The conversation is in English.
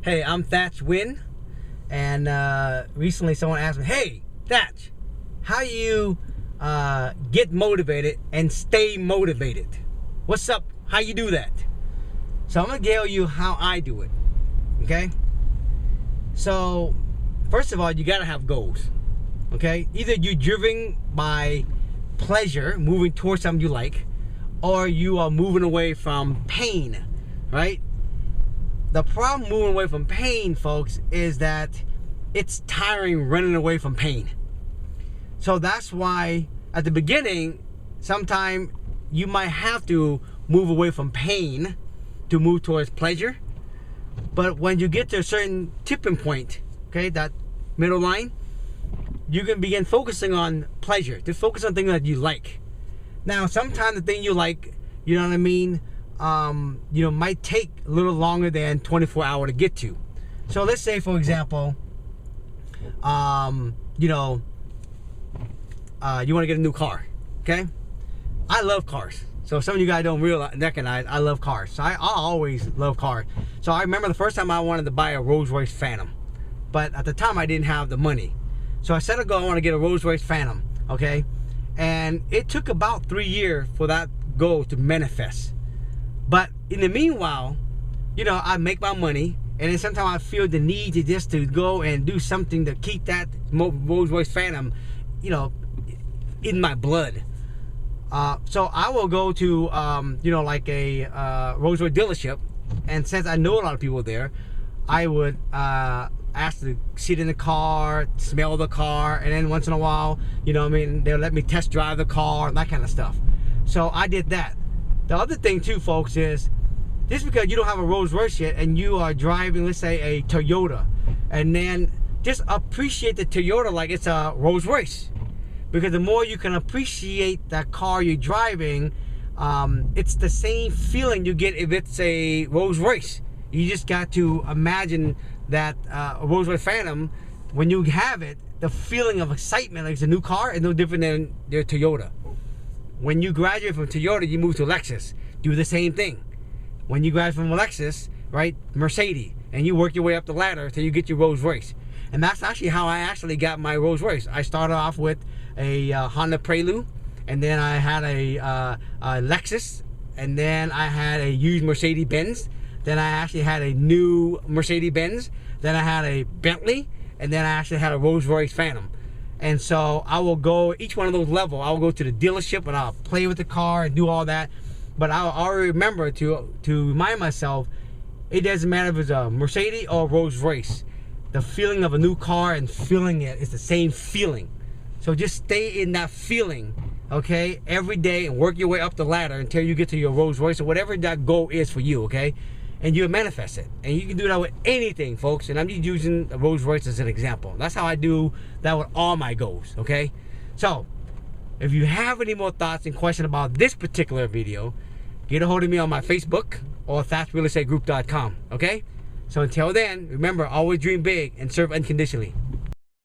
Hey, I'm Thach Nguyen, and recently someone asked me, hey, Thach, how do you get motivated and stay motivated? What's up? How you do that? So I'm going to tell you how I do it, okay? So, first of all, you got to have goals, okay? Either you're driven by pleasure, moving towards something you like, or you are moving away from pain, right? The problem moving away from pain, folks, is that it's tiring running away from pain. So that's why at the beginning, sometime you might have to move away from pain to move towards pleasure. But when you get to a certain tipping point, okay, that middle line, you can begin focusing on pleasure. Just focus on things that you like. Now, sometimes the thing you like, you know what I mean, might take a little longer than 24 hours to get to. So let's say, for example, you want to get a new car, okay? I love cars. So some of you guys don't recognize I love cars. So I always love cars. So I remember the first time I wanted to buy a Rolls-Royce Phantom, but at the time I didn't have the money. So I set a goal, I want to get a Rolls-Royce Phantom, okay? And it took about 3 years for that goal to manifest. But in the meanwhile, I make my money, and then sometimes I feel the need to go and do something to keep that Rolls-Royce Phantom, in my blood. So I will go to, like a Rolls-Royce dealership, and since I know a lot of people there, I would ask to sit in the car, smell the car, and then once in a while, they'll let me test drive the car and that kind of stuff. So I did that. The other thing too, folks, is just because you don't have a Rolls Royce yet and you are driving, let's say, a Toyota, and then just appreciate the Toyota like it's a Rolls Royce. Because the more you can appreciate that car you're driving, it's the same feeling you get if it's a Rolls Royce. You just got to imagine that a Rolls Royce Phantom, when you have it, the feeling of excitement like it's a new car is no different than their Toyota. When you graduate from Toyota, you move to Lexus. Do the same thing. When you graduate from Lexus, right, Mercedes, and you work your way up the ladder till you get your Rolls Royce. And that's actually how I actually got my Rolls Royce. I started off with a Honda Prelude, and then I had a Lexus, and then I had a used Mercedes Benz. Then I actually had a new Mercedes Benz. Then I had a Bentley, and then I actually had a Rolls Royce Phantom. And so I will go each one of those levels. I will go to the dealership and I'll play with the car and do all that. But I'll already remember to remind myself, it doesn't matter if it's a Mercedes or a Rolls Royce. The feeling of a new car and feeling it is the same feeling. So just stay in that feeling, okay, every day, and work your way up the ladder until you get to your Rolls Royce or whatever that goal is for you, okay? And you manifest it. And you can do that with anything, folks. And I'm just using a Rolls Royce as an example. That's how I do that with all my goals, okay? So, if you have any more thoughts and questions about this particular video, get a hold of me on my Facebook or ThachRealEstateGroup.com, okay? So until then, remember, always dream big and serve unconditionally.